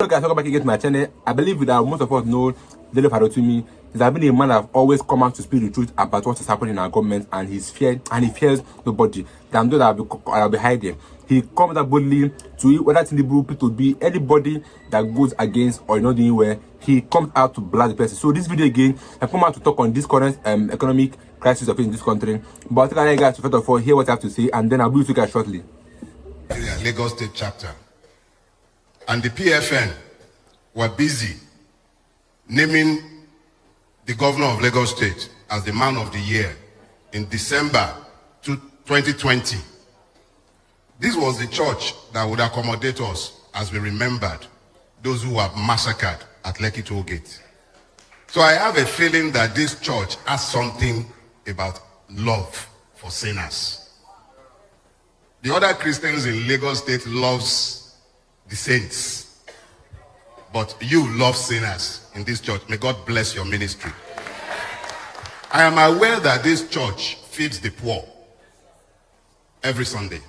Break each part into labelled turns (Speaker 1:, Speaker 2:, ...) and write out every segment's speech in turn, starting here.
Speaker 1: Hello guys, welcome back again to my channel. I believe that most of us know Dele Farotimi. He's been a man that have always come out to speak the truth about what is happening in our government, and he fears nobody. Than those that will be hiding. He comes out boldly to whether Tinubu to be anybody that goes against or not doing well. He comes out to blast the person. So this video again, I come out to talk on this current economic crisis of in this country. But I think I guys to first of all hear what I have to say, and then I'll be with you guys shortly.
Speaker 2: Lagos State chapter. And the PFN were busy naming the governor of Lagos State as the man of the year in December 2020. This was the church that would accommodate us as we remembered those who were massacred at Lekki Toll Gate. So I have a feeling that this church has something about love for sinners. The other Christians in Lagos State loves the saints, but you love sinners in this church. May God bless your ministry. I am aware that this church feeds the poor every Sunday,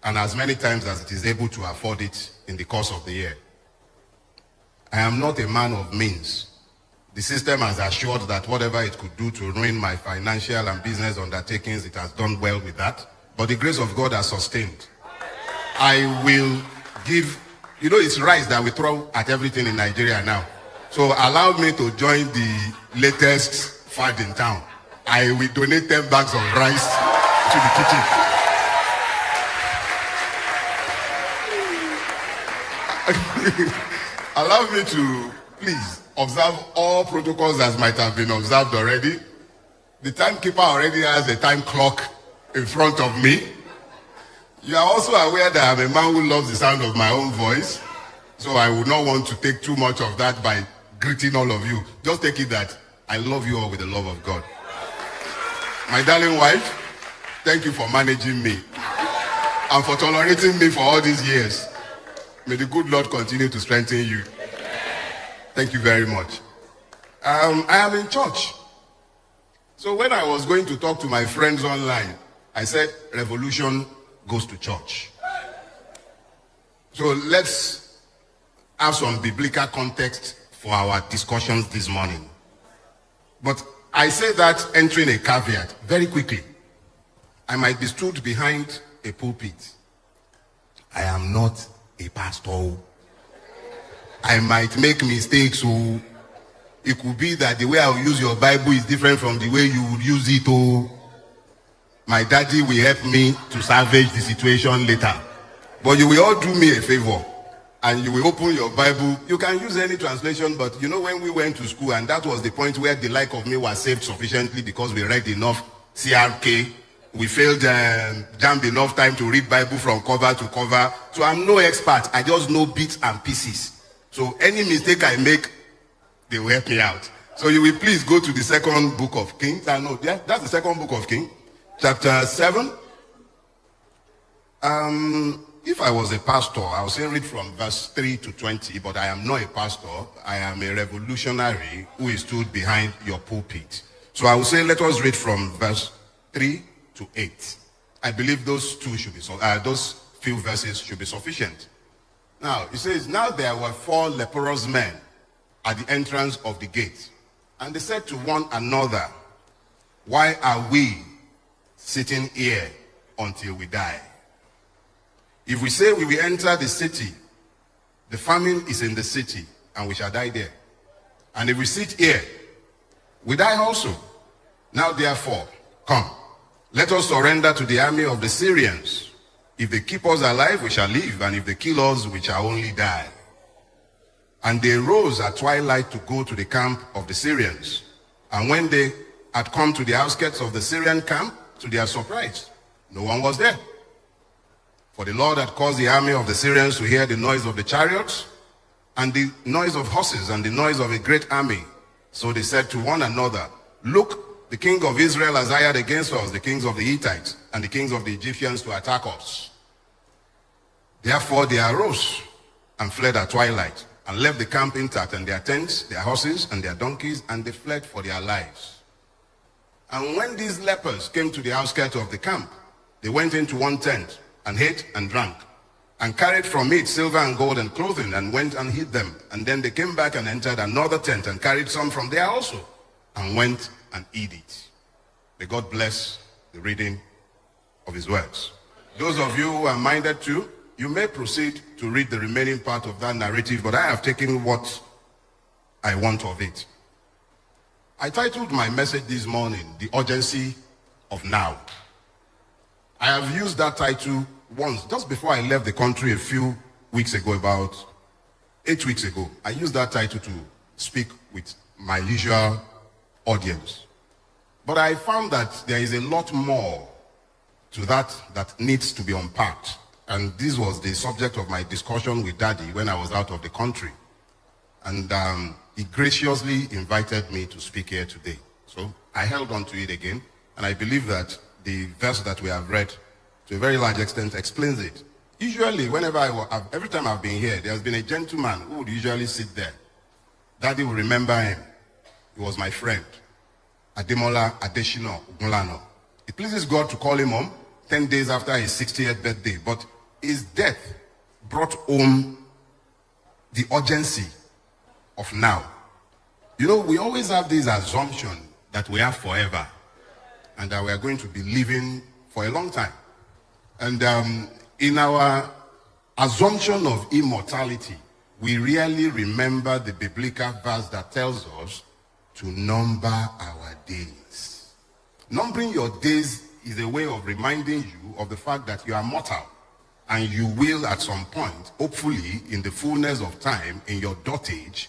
Speaker 2: and as many times as it is able to afford it in the course of the year. I am not a man of means. The system has assured that whatever it could do to ruin my financial and business undertakings, it has done well with that. But the grace of God has sustained. I will give, it's rice that we throw at everything in Nigeria now. So allow me to join the latest fad in town. I will donate 10 bags of rice to the kitchen. Allow me to please observe all protocols that might have been observed already. The timekeeper already has a time clock in front of me. You are also aware that I'm a man who loves the sound of my own voice, so I would not want to take too much of that by greeting all of you. Just take it that I love you all with the love of God. My darling wife, thank you for managing me and for tolerating me for all these years. May the good Lord continue to strengthen you. Thank you very much. I am in church. So when I was going to talk to my friends online, I said, revolution goes to church. So let's have some biblical context for our discussions this morning. But I say that entering a caveat very quickly. I might be stood behind a pulpit. I am not a pastor. I might make mistakes. So it could be that the way I will use your Bible is different from the way you would use it. My daddy will help me to salvage the situation later. But you will all do me a favor and you will open your Bible. You can use any translation, but when we went to school, and that was the point where the like of me was saved sufficiently because we read enough CRK. We failed jammed enough time to read Bible from cover to cover. So I'm no expert. I just know bits and pieces. So any mistake I make, they will help me out. So you will please go to the second book of Kings. That's the second book of Kings. Chapter 7. If I was a pastor, I would say read from verse 3 to 20, but I am not a pastor. I am a revolutionary who is stood behind your pulpit. So I would say let us read from verse 3 to 8. I believe those few verses should be sufficient. Now, it says, now there were 4 leprous men at the entrance of the gate, and they said to one another, why are we sitting here until we die? If we say we will enter the city, the famine is in the city, and we shall die there. And if we sit here, we die also. Now therefore, come, let us surrender to the army of the Syrians. If they keep us alive, we shall live, and if they kill us, we shall only die. And they rose at twilight to go to the camp of the Syrians. And when they had come to the outskirts of the Syrian camp, to their surprise, no one was there. For the Lord had caused the army of the Syrians to hear the noise of the chariots, and the noise of horses, and the noise of a great army. So they said to one another, look, the king of Israel has hired against us the kings of the Hittites and the kings of the Egyptians to attack us. Therefore they arose and fled at twilight, and left the camp intact, and their tents, their horses, and their donkeys, and they fled for their lives. And when these lepers came to the outskirts of the camp, they went into one tent and ate and drank. and carried from it silver and gold and clothing, and went and hid them. And then they came back and entered another tent and carried some from there also, and went and hid it. May God bless the reading of his words. Those of you who are minded to, you may proceed to read the remaining part of that narrative, but I have taken what I want of it. I titled my message this morning, The Urgency of Now. I have used that title once, just before I left the country a few weeks ago, about 8 weeks ago. I used that title to speak with my usual audience. But I found that there is a lot more to that needs to be unpacked. And this was the subject of my discussion with Daddy when I was out of the country. And he graciously invited me to speak here today. So I held on to it again. And I believe that the verse that we have read, to a very large extent, explains it. Usually, every time I've been here, there's been a gentleman who would usually sit there. Daddy will remember him. He was my friend, Ademola Adeshino Ogunlano. It pleases God to call him home 10 days after his 60th birthday. But his death brought home the urgency of now. You know, we always have this assumption that we have forever and that we are going to be living for a long time. And in our assumption of immortality, we rarely remember the biblical verse that tells us to number our days. Numbering your days is a way of reminding you of the fact that you are mortal, and you will at some point, hopefully in the fullness of time, in your dotage,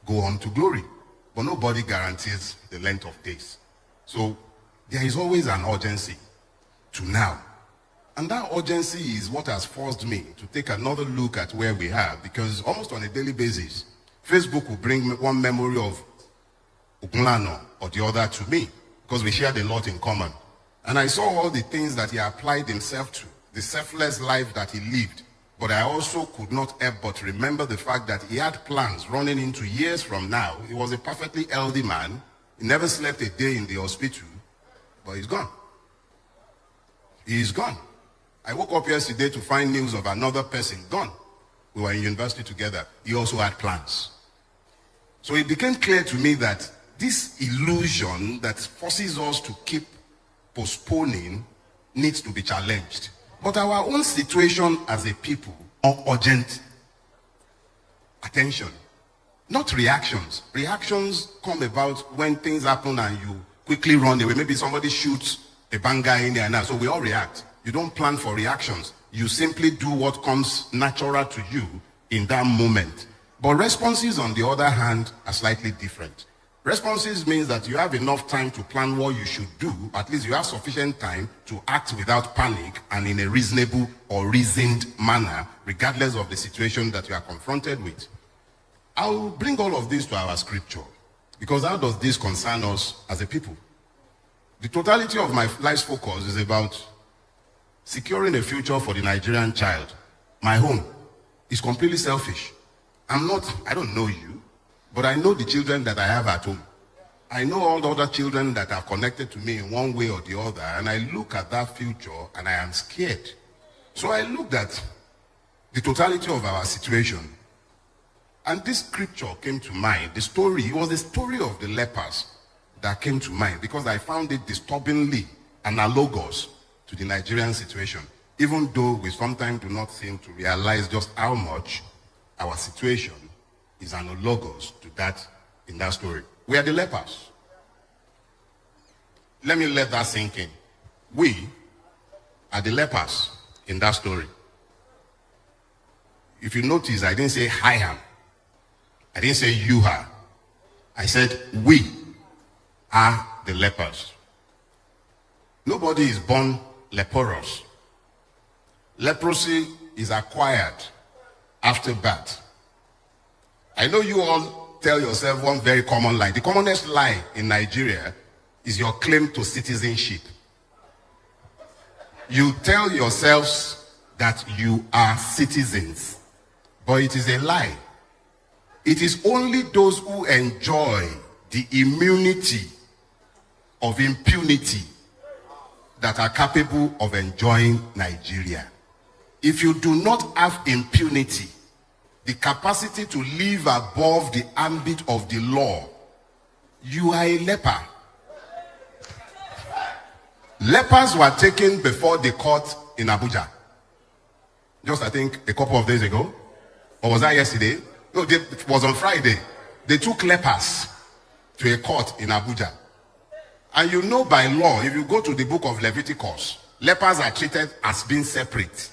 Speaker 2: go on to glory. But nobody guarantees the length of days. So there is always an urgency to now. And that urgency is what has forced me to take another look at where we are, because almost on a daily basis, Facebook will bring one memory of Ogunlano or the other to me, because we shared a lot in common. And I saw all the things that he applied himself to, the selfless life that he lived. But I also could not help but remember the fact that he had plans running into years from now. He was a perfectly healthy man. He never slept a day in the hospital, but he's gone. He is gone. I woke up yesterday to find news of another person gone. We were in university together. He also had plans. So it became clear to me that this illusion that forces us to keep postponing needs to be challenged. But our own situation as a people are urgent attention, not reactions. Reactions come about when things happen and you quickly run away. Maybe somebody shoots a banger in there now, so we all react. You don't plan for reactions. You simply do what comes natural to you in that moment. But responses, on the other hand, are slightly different. Responses means that you have enough time to plan what you should do. At least you have sufficient time to act without panic and in a reasonable or reasoned manner, regardless of the situation that you are confronted with. I'll bring all of this to our scripture, because how does this concern us as a people? The totality of my life's focus is about securing a future for the Nigerian child. My home is completely selfish. I don't know you, but I know the children that I have at home. I know all the other children that are connected to me in one way or the other, and I look at that future and I am scared. So I looked at the totality of our situation, and this scripture came to mind. It was the story of the lepers that came to mind, because I found it disturbingly analogous to the Nigerian situation, even though we sometimes do not seem to realize just how much our situation is analogous to that in that story. We are the lepers. Let me let that sink in. We are the lepers in that story. If you notice, I didn't say I am. I didn't say you are. I said we are the lepers. Nobody is born leprous. Leprosy is acquired after birth. I know you all tell yourself one very common lie. The commonest lie in Nigeria is your claim to citizenship. You tell yourselves that you are citizens, but it is a lie. It is only those who enjoy the immunity of impunity that are capable of enjoying Nigeria. If you do not have impunity, the capacity to live above the ambit of the law, you are a leper. Lepers were taken before the court in Abuja. Just, I think, a couple of days ago. Or was that yesterday? No, it was on Friday. They took lepers to a court in Abuja. And you know by law, if you go to the book of Leviticus, lepers are treated as being separate.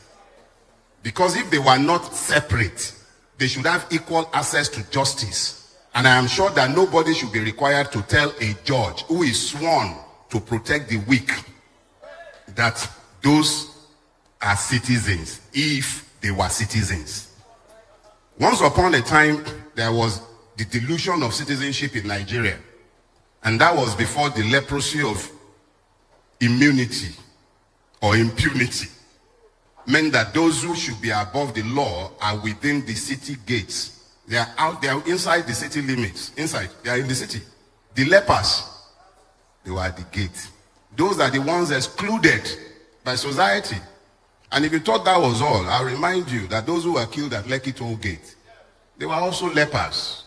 Speaker 2: Because if they were not separate, they should have equal access to justice. And I am sure that nobody should be required to tell a judge who is sworn to protect the weak that those are citizens, if they were citizens. Once upon a time, there was the delusion of citizenship in Nigeria. And that was before the leprosy of immunity or impunity meant that those who should be above the law are within the city gates. They are out, they are inside the city limits. Inside, they are in the city. The lepers, they were at the gate. Those are the ones excluded by society. And if you thought that was all, I'll remind you that those who were killed at Lekki Toll Gate, they were also lepers.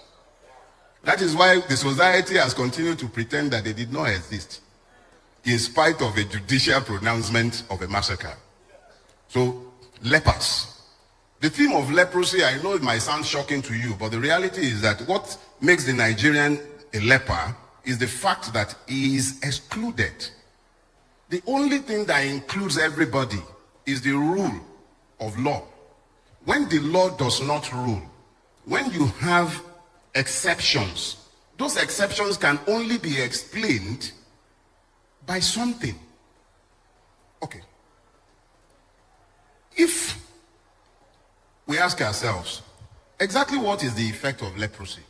Speaker 2: That is why the society has continued to pretend that they did not exist, in spite of a judicial pronouncement of a massacre. So, lepers. The theme of leprosy, I know it might sound shocking to you, but the reality is that what makes the Nigerian a leper is the fact that he is excluded. The only thing that includes everybody is the rule of law. When the law does not rule, when you have exceptions, those exceptions can only be explained by something. Okay. If we ask ourselves, exactly what is the effect of leprosy?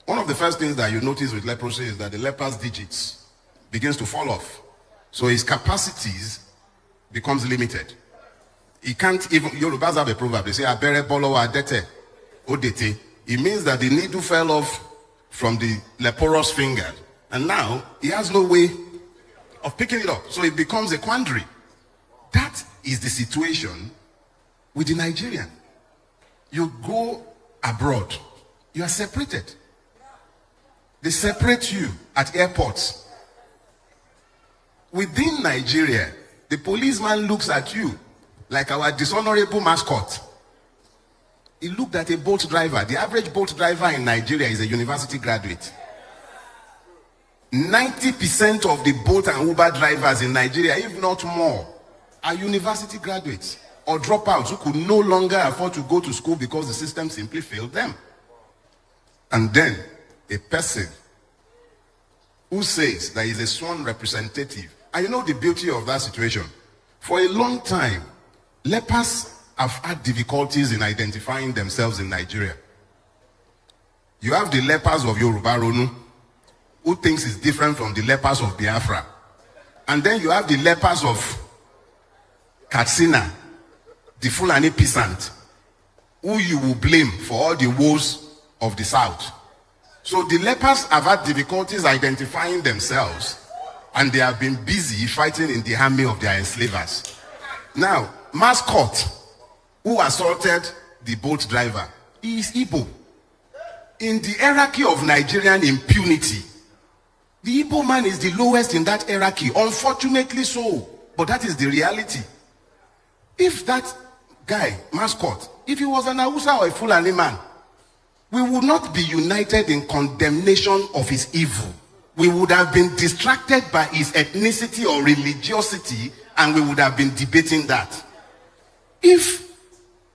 Speaker 2: One of the first things that you notice with leprosy is that the leper's digits begins to fall off. So his capacities becomes limited. He can't even, Yorubas have a proverb, they say, abere bolo wa adete, odete. It means that the needle fell off from the leprous finger. And now, he has no way of picking it up. So it becomes a quandary. That is the situation with the Nigerian. You go abroad, you are separated. They separate you at airports. Within Nigeria, the policeman looks at you like our dishonorable mascot. He looked at a boat driver. The average boat driver in Nigeria is a university graduate. 90% of the boat and Uber drivers in Nigeria, if not more, are university graduates or dropouts who could no longer afford to go to school because the system simply failed them. And then a person who says that he's a sworn representative. And you know the beauty of that situation? For a long time, lepers have had difficulties in identifying themselves in Nigeria. You have the lepers of Yoruba Ronu, who thinks it's different from the lepers of Biafra. And then you have the lepers of Katsina, the Fulani peasant, who you will blame for all the woes of the South. So the lepers have had difficulties identifying themselves, and they have been busy fighting in the army of their enslavers. Now, mascot, who assaulted the boat driver, he is Igbo. In the hierarchy of Nigerian impunity, the Igbo man is the lowest in that hierarchy, unfortunately so, but that is the reality. If that guy, mascot, if he was an Hausa or a Fulani man, we would not be united in condemnation of his evil. We would have been distracted by his ethnicity or religiosity, and we would have been debating that. If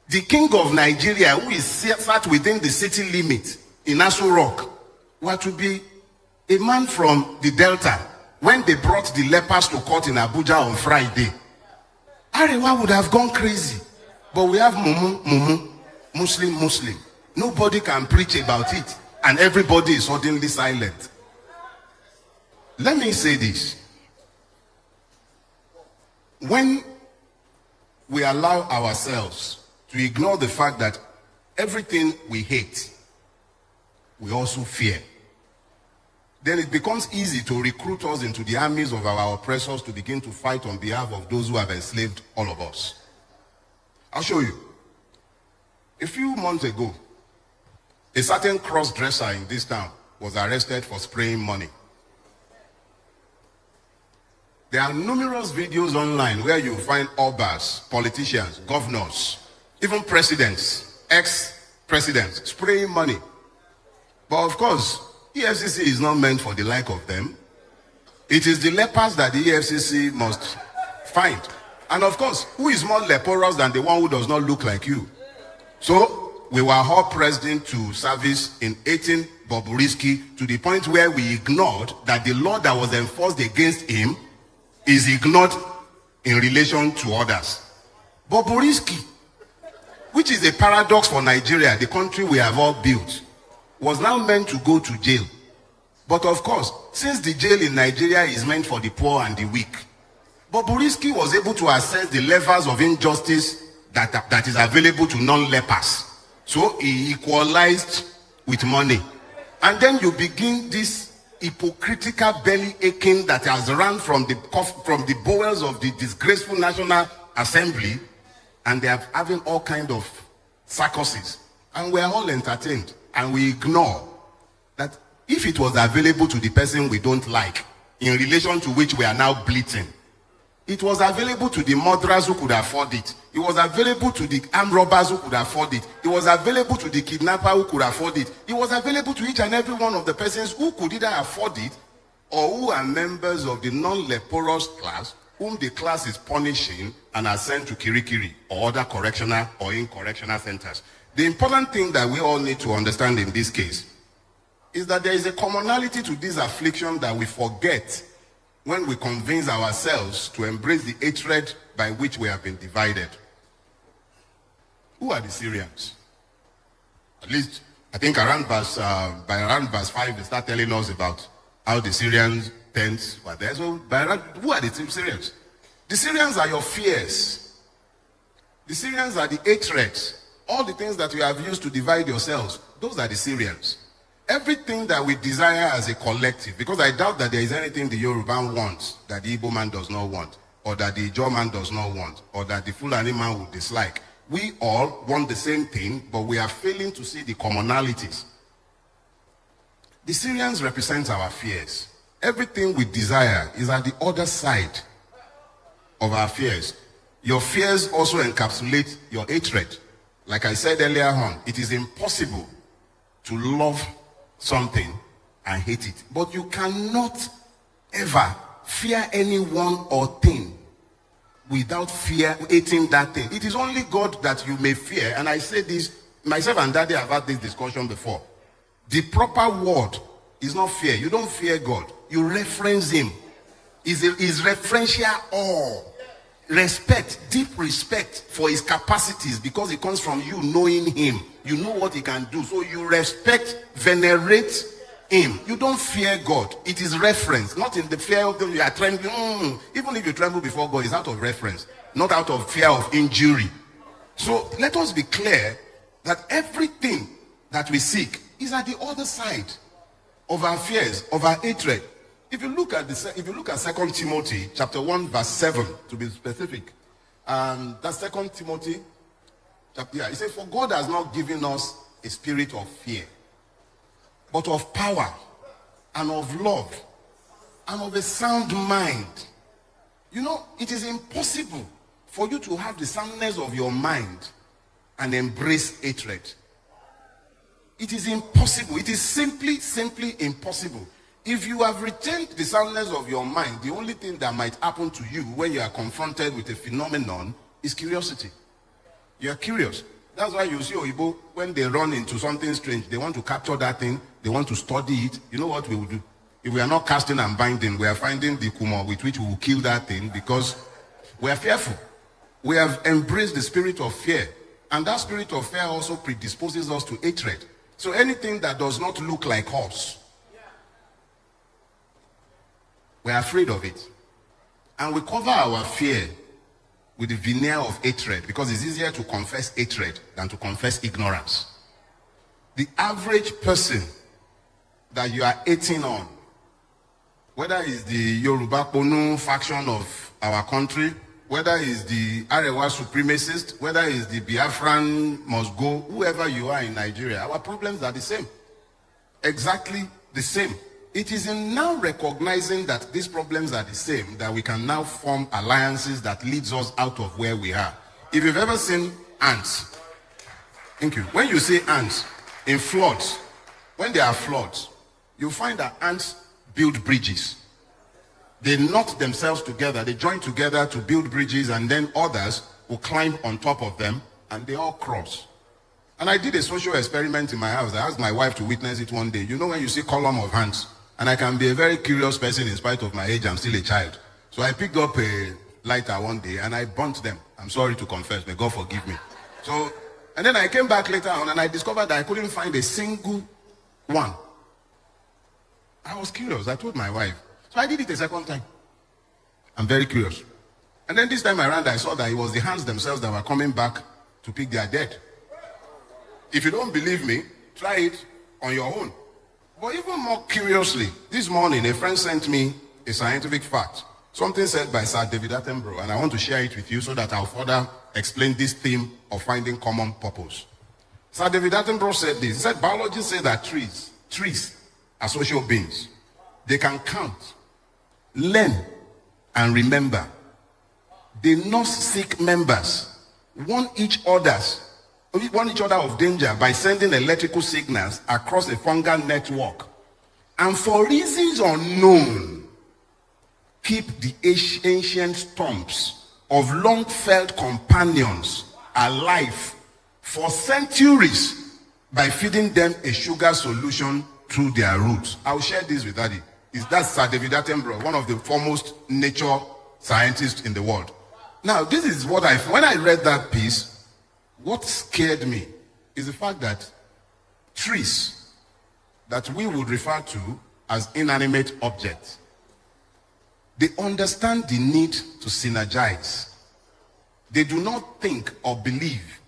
Speaker 2: the king of Nigeria, who is sat within the city limit in Aso Rock, were to be a man from the Delta, when they brought the lepers to court in Abuja on Friday, Arewa would have gone crazy. But we have Mumu, Muslim. Nobody can preach about it, and everybody is suddenly silent. Let me say this. When we allow ourselves to ignore the fact that everything we hate, we also fear, then it becomes easy to recruit us into the armies of our oppressors to begin to fight on behalf of those who have enslaved all of us. I'll show you. A few months ago, a certain cross-dresser in this town was arrested for spraying money. There are numerous videos online where you find obas, politicians, governors, even presidents, ex-presidents spraying money. But of course, EFCC is not meant for the like of them. It is the lepers that the EFCC must find. And of course, who is more leprous than the one who does not look like you? So, we were all pressed into service in 18 Bobrisky to the point where we ignored that the law that was enforced against him is ignored in relation to others. Bobrisky, which is a paradox for Nigeria, the country we have all built, was now meant to go to jail. But of course, since the jail in Nigeria is meant for the poor and the weak, Bobrisky was able to assess the levels of injustice that is available to non-lepers. So he equalized with money. And then you begin this hypocritical belly aching that has run from the bowels of the disgraceful National Assembly, and they are having all kinds of circuses. And we are all entertained, and we ignore that if it was available to the person we don't like, in relation to which we are now bleating, it was available to the murderers who could afford it. It was available to the armed robbers who could afford it. It was available to the kidnapper who could afford it. It was available to each and every one of the persons who could either afford it or who are members of the non-leprous class, whom the class is punishing and are sent to Kirikiri or other correctional or in-correctional centers. The important thing that we all need to understand in this case is that there is a commonality to this affliction that we forget when we convince ourselves to embrace the hatred by which we have been divided. Who are the Syrians? At least, I think by around verse 5, they start telling us about how the Syrians tents were there. So, who are the Syrians? The Syrians are your fears. The Syrians are the hatreds. All the things that you have used to divide yourselves, those are the Syrians. Everything that we desire as a collective, because I doubt that there is anything the Yoruba wants that the Igbo man does not want, or that the Ijaw man does not want, or that the Fulani man would dislike. We all want the same thing, but we are failing to see the commonalities. The Syrians represent our fears. Everything we desire is at the other side of our fears. Your fears also encapsulate your hatred. Like I said earlier on, it is impossible to love something and hate it. But you cannot ever fear anyone or thing without hating that thing. It is only God that you may fear. And I say this, myself and Daddy have had this discussion before. The proper word is not fear. You don't fear God. You reference him. Is referential awe. Respect, deep respect for his capacities, because it comes from you knowing him. You know what he can do. So you respect, venerate him. You don't fear God. It is reference, not in the fear of them you are trembling. Even if you tremble before God, it's out of reference, not out of fear of injury. So let us be clear that everything that we seek is at the other side of our fears, of our hatred. If you look at 2 Timothy chapter 1 verse 7, to be specific, that's 2 Timothy chapter, it says, "For God has not given us a spirit of fear, but of power and of love and of a sound mind." You know, it is impossible for you to have the soundness of your mind and embrace hatred. It is impossible. It is simply impossible. If you have retained the soundness of your mind, the only thing that might happen to you when you are confronted with a phenomenon is curiosity. You are curious. That's why you see Oyibo, when they run into something strange, they want to capture that thing, they want to study it. You know what we will do? If we are not casting and binding, we are finding the kumo with which we will kill that thing, because we are fearful. We have embraced the spirit of fear, and that spirit of fear also predisposes us to hatred. So anything that does not look like us, we are afraid of it. And we cover our fear with the veneer of hatred, because it's easier to confess hatred than to confess ignorance. The average person that you are hating on, whether it's the Yoruba Ponu faction of our country, whether it's the Arewa supremacist, whether it's the Biafran must go, whoever you are in Nigeria, our problems are the same. Exactly the same. It is in now recognizing that these problems are the same that we can now form alliances that leads us out of where we are. If you've ever seen ants, thank you. When you see ants in floods, when there are floods, you find that ants build bridges. They knot themselves together, they join together to build bridges, and then others will climb on top of them and they all cross. And I did a social experiment in my house. I asked my wife to witness it one day. You know when you see column of ants, and I can be a very curious person in spite of my age, I'm still a child. So I picked up a lighter one day and I burnt them. I'm sorry to confess, may God forgive me. So, and then I came back later on and I discovered that I couldn't find a single one. I was curious. I told my wife. So I did it a second time. I'm very curious. And then this time around, I saw that it was the ants themselves that were coming back to pick their dead. If you don't believe me, try it on your own. But even more curiously, this morning, a friend sent me a scientific fact. Something said by Sir David Attenborough, and I want to share it with you so that I'll further explain this theme of finding common purpose. Sir David Attenborough said this. He said, biologists say that trees are social beings. They can count, learn, and remember. They nurse sick members, warn each other of danger by sending electrical signals across a fungal network. And for reasons unknown, keep the ancient stumps of long-felt companions alive for centuries by feeding them a sugar solution through their roots. I'll share this with Daddy. That's Sir David Attenborough, one of the foremost nature scientists in the world. Now, this is what when I read that piece, what scared me is the fact that trees that we would refer to as inanimate objects, they understand the need to synergize. They do not think or believe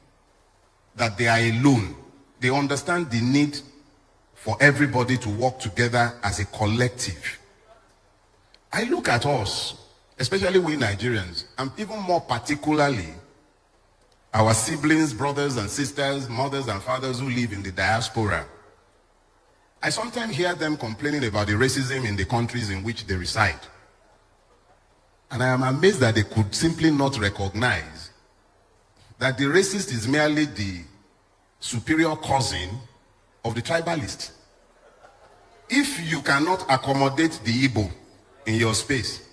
Speaker 2: that they are alone. They understand the need for everybody to work together as a collective. I look at us, especially we Nigerians, and even more particularly our siblings, brothers and sisters, mothers and fathers who live in the diaspora. I sometimes hear them complaining about the racism in the countries in which they reside. And I am amazed that they could simply not recognize that the racist is merely the superior cousin of the tribalist. If you cannot accommodate the Igbo in your space,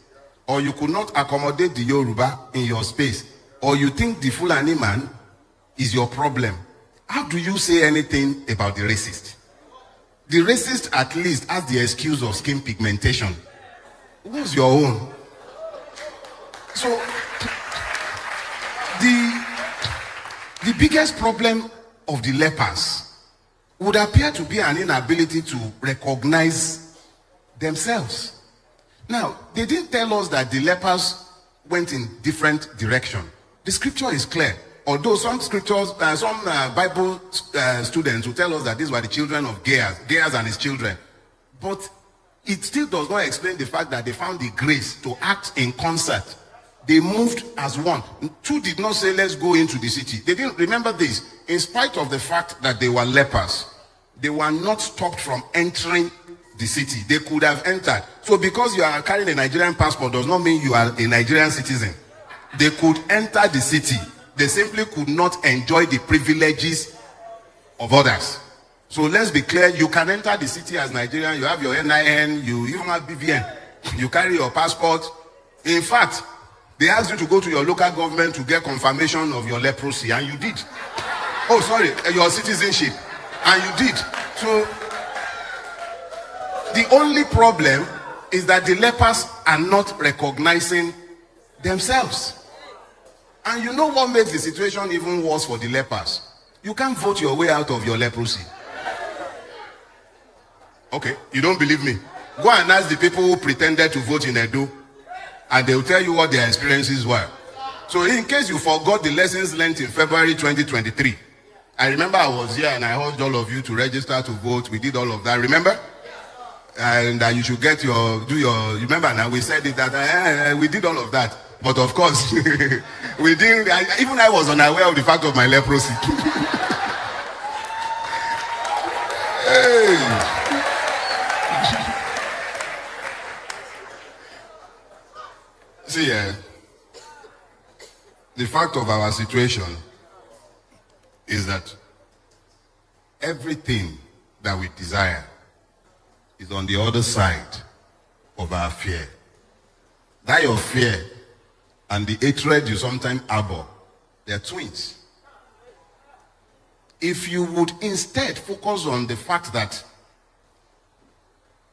Speaker 2: or you could not accommodate the Yoruba in your space, or you think the Fulani man is your problem, how do you say anything about the racist? The racist at least has the excuse of skin pigmentation. What's your own? So, the biggest problem of the lepers would appear to be an inability to recognize themselves. Now, they didn't tell us that the lepers went in different direction. The scripture is clear. Although some scriptures, some Bible students will tell us that these were the children of Geas and his children. But it still does not explain the fact that they found the grace to act in concert. They moved as one. Two did not say, let's go into the city. They didn't remember this. In spite of the fact that they were lepers, they were not stopped from entering the city. They could have entered. So because you are carrying a Nigerian passport does not mean you are a Nigerian citizen. They could enter the city. They simply could not enjoy the privileges of others. So let's be clear, you can enter the city as Nigerian, you have your NIN, you even have BVN, you carry your passport. In fact, they asked you to go to your local government to get confirmation of your leprosy, and you did. Oh, sorry, your citizenship, and you did. So, the only problem is that the lepers are not recognizing themselves. And you know what makes the situation even worse for the lepers? You can't vote your way out of your leprosy. Okay, you don't believe me? Go and ask the people who pretended to vote in Edo, and they'll tell you what their experiences were. So in case you forgot the lessons learned in February 2023, I remember I was here and I urged all of you to register to vote. We did all of that, remember? And you should get remember now, we said it that we did all of that. But of course, we didn't, even I was unaware of the fact of my leprosy. Hey. See, the fact of our situation is that everything that we desire is on the other side of our fear. That your fear and the hatred you sometimes harbor, they're twins. If you would instead focus on the fact that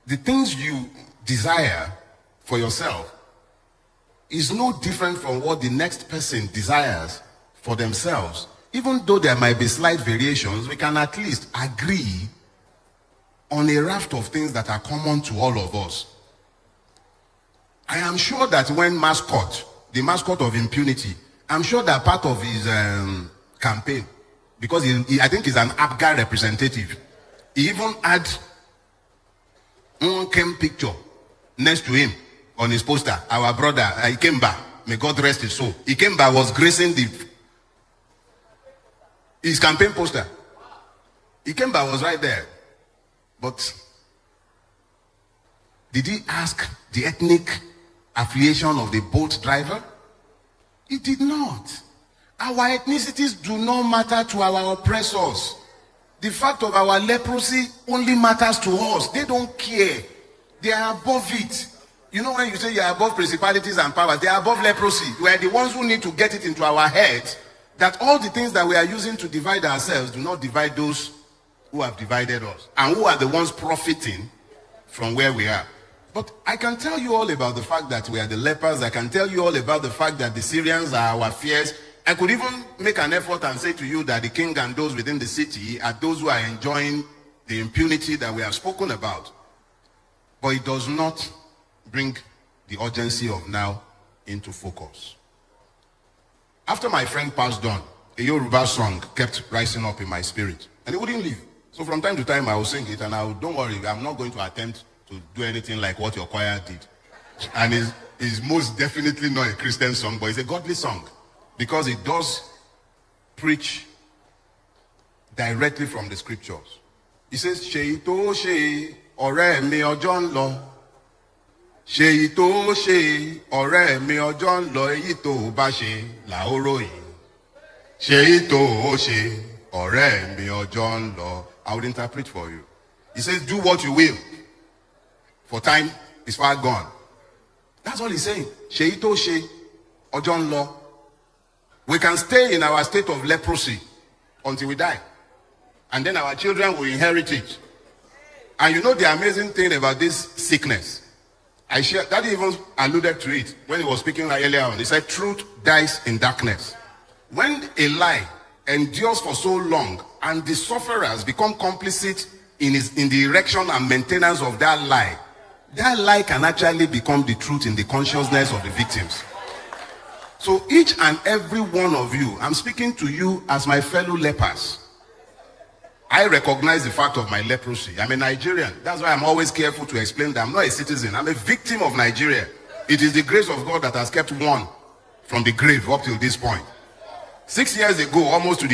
Speaker 2: the things you desire for yourself is no different from what the next person desires for themselves, even though there might be slight variations, we can at least agree on a raft of things that are common to all of us. I am sure that when the mascot of Impunity, I'm sure that part of his campaign, because I think he's an APGA representative, he even had one picture next to him on his poster. Our brother, Ikemba, may God rest his soul. Ikemba was gracing his campaign poster. Ikemba was right there. But did he ask the ethnic affiliation of the boat driver? He did not. Our ethnicities do not matter to our oppressors. The fact of our leprosy only matters to us. They don't care. They are above it. You know, when you say you are above principalities and powers, they are above leprosy. We are the ones who need to get it into our heads that all the things that we are using to divide ourselves do not divide those who have divided us and who are the ones profiting from where we are. But I can tell you all about the fact that we are the lepers. I can tell you all about the fact that the Syrians are our fears. I could even make an effort and say to you that the king and those within the city are those who are enjoying the impunity that we have spoken about. But it does not bring the urgency of now into focus. After my friend passed on, a Yoruba song kept rising up in my spirit, and it wouldn't leave. So from time to time, I will sing it, and don't worry, I'm not going to attempt to do anything like what your choir did. And it's most definitely not a Christian song, but it's a godly song, because it does preach directly from the scriptures. It says, "Ṣe tó ṣe, ọ̀rẹ́ mi ọjọ́ ń lọ. Ṣe tó ṣe, ọ̀rẹ́ mi ọjọ́ ń lọ, èyí tó bá ṣe là ó ròyìn. Ṣe tó ṣe, ọ̀rẹ́ mi ọjọ́ ń lọ." I would interpret for you. He says, do what you will, for time is far gone. That's all he's saying. Ṣe tó ṣe, ọjọ́ ń lọ. We can stay in our state of leprosy until we die. And then our children will inherit it. And you know the amazing thing about this sickness? Daddy even alluded to it when he was speaking earlier on. He said, truth dies in darkness. When a lie endures for so long and the sufferers become complicit in the erection and maintenance of that lie can actually become the truth in the consciousness of the victims. So each and every one of you, I'm speaking to you as my fellow lepers. I recognize the fact of my leprosy. I'm a Nigerian. That's why I'm always careful to explain that I'm not a citizen. I'm a victim of Nigeria. It is the grace of God that has kept one from the grave up till this point. 6 years ago, almost to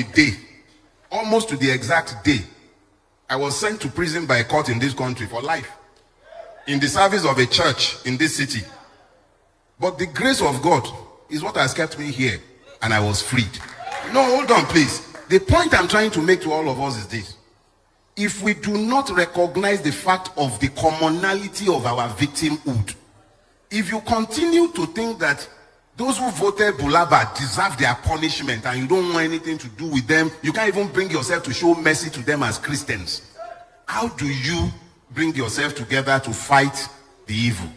Speaker 2: the exact day, I was sent to prison by a court in this country for life, in the service of a church in this city. But the grace of God is what has kept me here, and I was freed. No, hold on, please. The point I'm trying to make to all of us is this. If we do not recognize the fact of the commonality of our victimhood, if you continue to think that those who voted Bulaba deserve their punishment and you don't want anything to do with them, you can't even bring yourself to show mercy to them as Christians, how do you bring yourself together to fight the evil?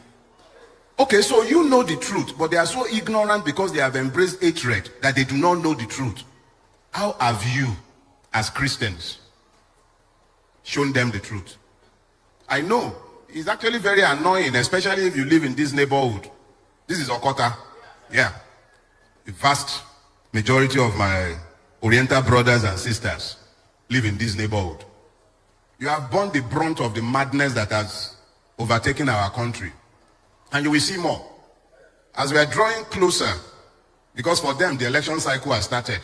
Speaker 2: Okay, so you know the truth, but they are so ignorant because they have embraced hatred that they do not know the truth. How have you, as Christians, shown them the truth? I know, it's actually very annoying, especially if you live in this neighborhood. This is Okota. Yeah. The vast majority of my Oriental brothers and sisters live in this neighborhood. You have borne the brunt of the madness that has overtaken our country. And you will see more. As we are drawing closer, because for them, the election cycle has started.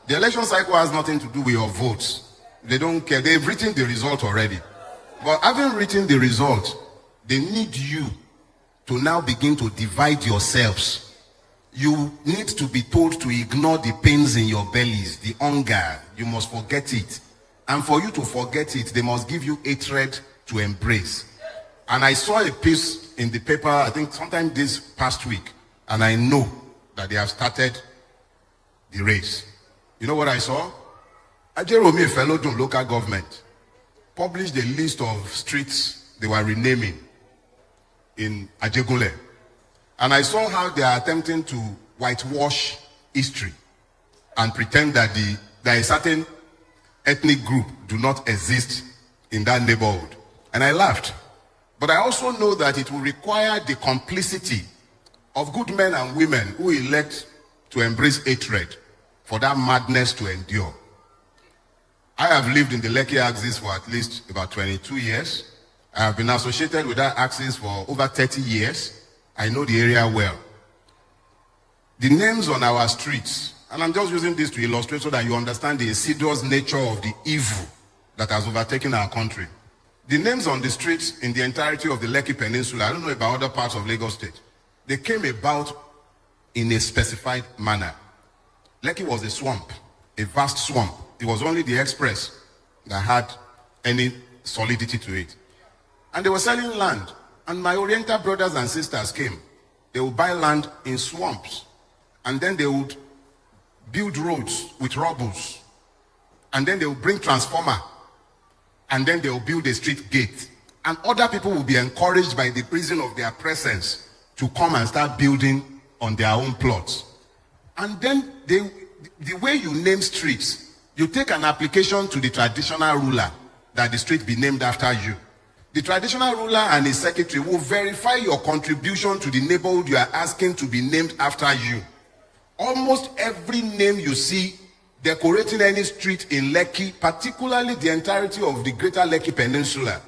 Speaker 2: The election cycle has nothing to do with your votes. They don't care. They've written the result already. But having written the result, they need you to now begin to divide yourselves. You need to be told to ignore the pains in your bellies, the hunger. You must forget it. And for you to forget it, they must give you hatred to embrace. And I saw a piece in the paper, I think sometime this past week, and I know that they have started the race. You know what I saw? Ajeromi Felodun local government published a list of streets they were renaming in Ajegunle. And I saw how they are attempting to whitewash history and pretend that a certain ethnic group do not exist in that neighborhood. And I laughed. But I also know that it will require the complicity of good men and women who elect to embrace hatred for that madness to endure. I have lived in the Lekki axis for at least about 22 years. I have been associated with that axis for over 30 years. I know the area well. The names on our streets, and I'm just using this to illustrate so that you understand the insidious nature of the evil that has overtaken our country. The names on the streets in the entirety of the Lekki Peninsula, I don't know about other parts of Lagos State, they came about in a specified manner. Lekki was a swamp, a vast swamp. It was only the express that had any solidity to it. And they were selling land. And my Oriental brothers and sisters came. They would buy land in swamps. And then they would build roads with rubbles. And then they would bring transformer. And then they would build a street gate. And other people will be encouraged by the reason of their presence to come and start building on their own plots. And then the way you name streets, you take an application to the traditional ruler that the street be named after you. The traditional ruler and his secretary will verify your contribution to the neighborhood you are asking to be named after you. Almost every name you see decorating any street in Lekki, particularly the entirety of the greater Lekki Peninsula,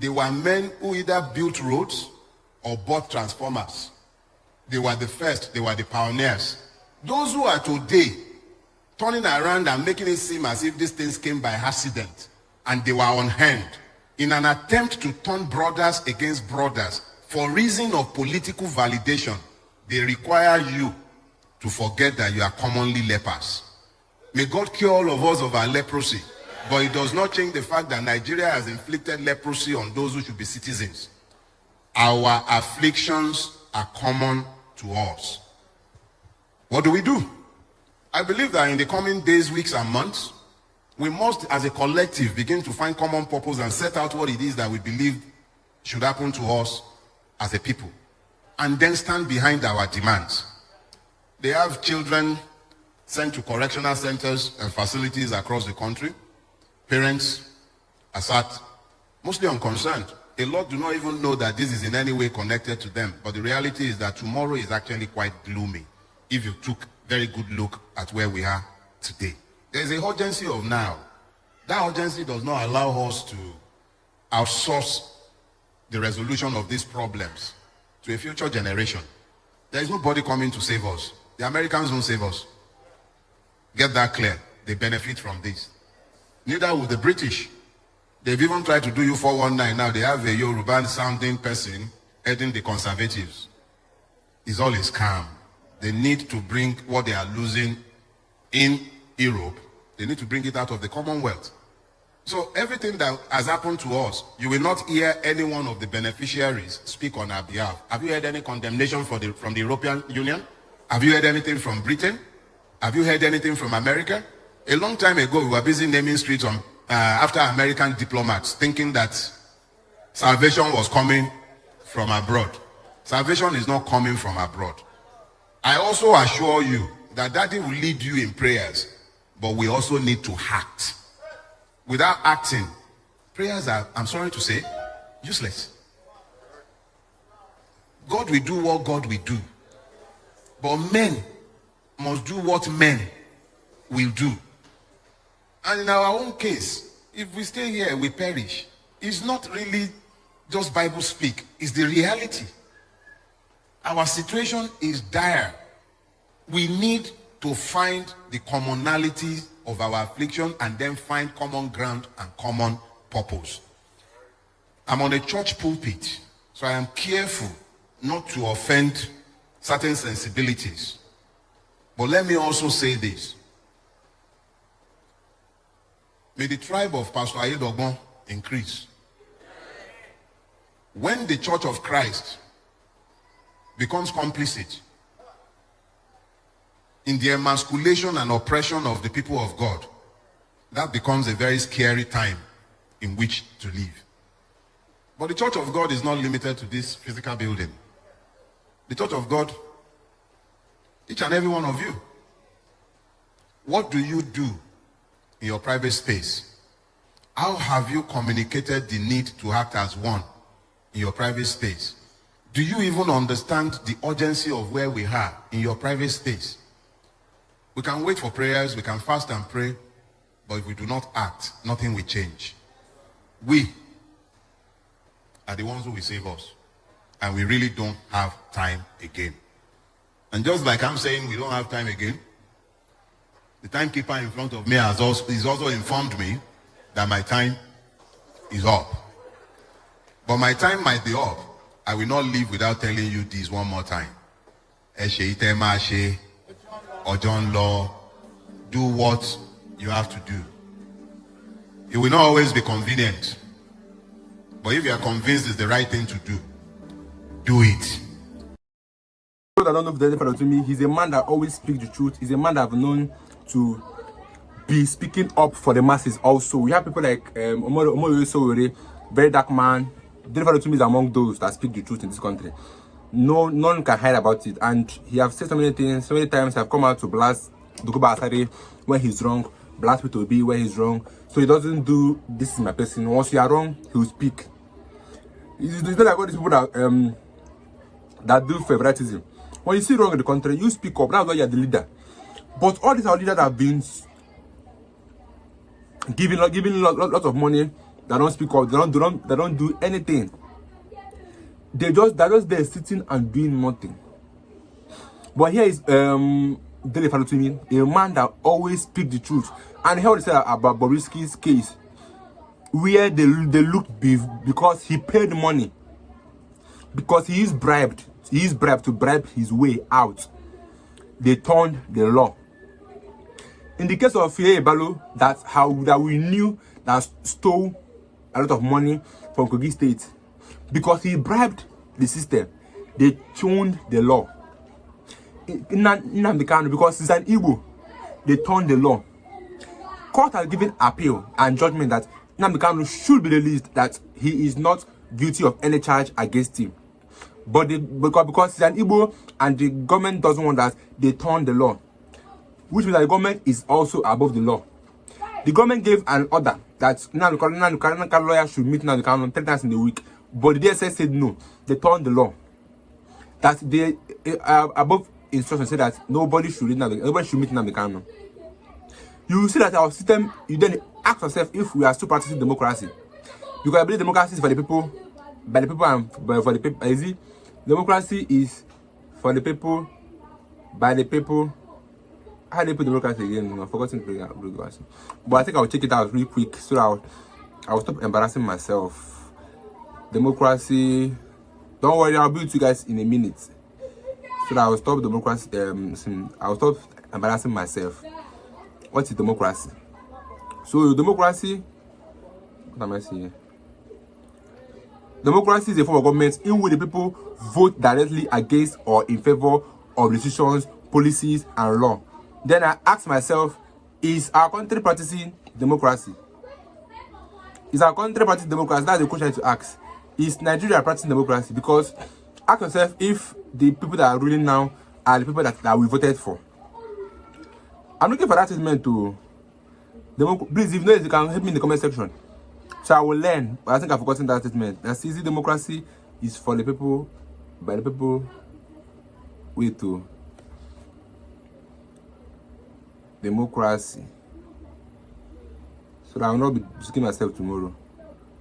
Speaker 2: they were men who either built roads or bought transformers. They were the first, they were the pioneers. Those who are today turning around and making it seem as if these things came by accident and they were on hand, in an attempt to turn brothers against brothers for reason of political validation, they require you to forget that you are commonly lepers. May God cure all of us of our leprosy, but it does not change the fact that Nigeria has inflicted leprosy on those who should be citizens. Our afflictions are common to us. What do we do? I believe that in the coming days, weeks, and months, we must, as a collective, begin to find common purpose and set out what it is that we believe should happen to us as a people. And then stand behind our demands. They have children sent to correctional centers and facilities across the country. Parents are sat mostly unconcerned. A lot do not even know that this is in any way connected to them. But the reality is that tomorrow is actually quite gloomy if you took a very good look at where we are today. There is a urgency of now. That urgency does not allow us to outsource the resolution of these problems to a future generation. There is nobody coming to save us. The Americans won't save us. Get that clear. They benefit from this. Neither will the British. They've even tried to do you 419 now. They have a Yoruba sounding person heading the Conservatives. It's all is calm. They need to bring what they are losing in Europe. They need to bring it out of the Commonwealth. So everything that has happened to us, you will not hear any one of the beneficiaries speak on our behalf. Have you heard any condemnation from the European Union? Have you heard anything from Britain? Have you heard anything from America? A long time ago, we were busy naming streets after American diplomats, thinking that salvation was coming from abroad. Salvation is not coming from abroad. I also assure you that Daddy will lead you in prayers, but we also need to act. Without acting, prayers are, I'm sorry to say, useless. God will do what God will do. But men must do what men will do. And in our own case, if we stay here, we perish. It's not really just Bible speak. It's the reality. Our situation is dire. We need to find the commonalities of our affliction and then find common ground and common purpose. I'm on a church pulpit, so I am careful not to offend certain sensibilities. But let me also say this. May the tribe of Pastor Ayedogbon increase. When the Church of Christ becomes complicit in the emasculation and oppression of the people of God, that becomes a very scary time in which to live. But the Church of God is not limited to this physical building. The Church of God, each and every one of you, what do you do in your private space? How have you communicated the need to act as one in your private space? Do you even understand the urgency of where we are in your private space? We can wait for prayers, we can fast and pray, but if we do not act, nothing will change. We are the ones who will save us. And we really don't have time again. And just like I'm saying we don't have time again, the timekeeper in front of me has also informed me that my time is up. But my time might be up. I will not leave without telling you this one more time. Ojon law, do what you have to do. It will not always be convenient. But if you are convinced it's the right thing to do it.
Speaker 1: I don't know if Dele Farotimi, he's a man that always speaks the truth. He's a man that I've known to be speaking up for the masses also. We have people like Omoyo, very dark man. Dele Farotimi is among those that speak the truth in this country. None can hide about it. And he has said so many things, so many times have come out to blast Dokuba Asare when he's wrong, blast Peter B when he's wrong. So he doesn't do this is my person. Once you are wrong, he will speak. It's not like all these people that do favoritism. When you see wrong in the country, you speak up. That's why you're the leader. But all these our leaders have been giving lots of money. They don't speak up. They don't do anything. They're just there sitting and doing nothing. But here is Dele Farotimi, a man that always speaks the truth. And here we say about Bobrisky's case, where they looked because he paid money, because he is bribed to bribe his way out. They turned the law. In the case of Fiye Balo, that we knew that stole a lot of money from Kogi State, because he bribed the system, they turned the law. In Nnamdi, because he's an Igbo, they turned the law. Court has given appeal and judgment that Nnamdi should be released, that he is not guilty of any charge against him. But because he's an Igbo and the government doesn't want that, they turned the law. Which means that the government is also above the law. The government gave an order that Nnamdi lawyer should meet Nnamdi 3 times in a week. But the DSS said no. They turned the law. That they above instruction said that nobody should meet Nnamdi. You will see that our system, you then ask yourself if we are still practicing democracy. Because I believe democracy is for the people, by the people and for the people. Is it? Democracy is for the people, by the people. How do they put democracy again? I've forgotten democracy. But I think I'll check it out real quick so I'll stop embarrassing myself. Democracy. Don't worry, I'll be with you guys in a minute. So that I'll stop democracy. I'll stop embarrassing myself. What is democracy? So democracy. What am I saying? Democracy is a form of government in which the people vote directly against or in favor of decisions, policies, and law. Then I ask myself, is our country practicing democracy? Is our country practicing democracy? That's the question to ask. Is Nigeria practicing democracy? Because ask yourself if the people that are ruling now are the people that we voted for. I'm looking for that statement to please, if you know it, you can help me in the comment section. So I will learn. But I think I've forgotten that statement. That's easy. Democracy is for the people, by the people. Wait to democracy. So that I will not be asking myself tomorrow.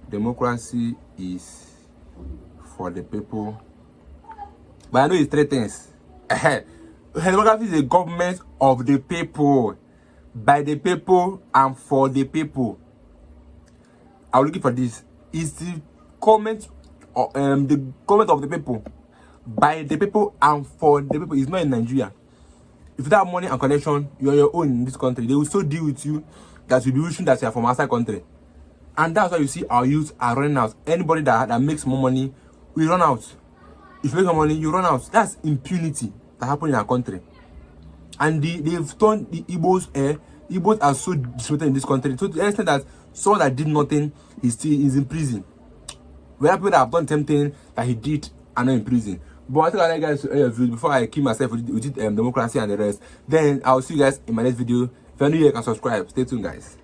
Speaker 1: Democracy is for the people, But I know it's three things. Democracy is a government of the people, by the people, and for the people. I was looking for this. It's the government, the government of the people, by the people, and for the people. It's not in Nigeria. If you have money and connection, you're your own in this country. They will so deal with you that you'll be wishing that you're from outside country. And that's why you see our youth are running out. Anybody that makes more money will run out. If you make more money, you run out. That's impunity that happened in our country. And they've turned the Igbos. Igbos are so disrupted in this country. So to the extent that someone that did nothing is in prison. We have people that have done the same thing that he did and not in prison. But I think I like guys to your views before I kill myself with democracy and the rest. Then I'll see you guys in my next video. If you're new here, you can subscribe. Stay tuned, guys.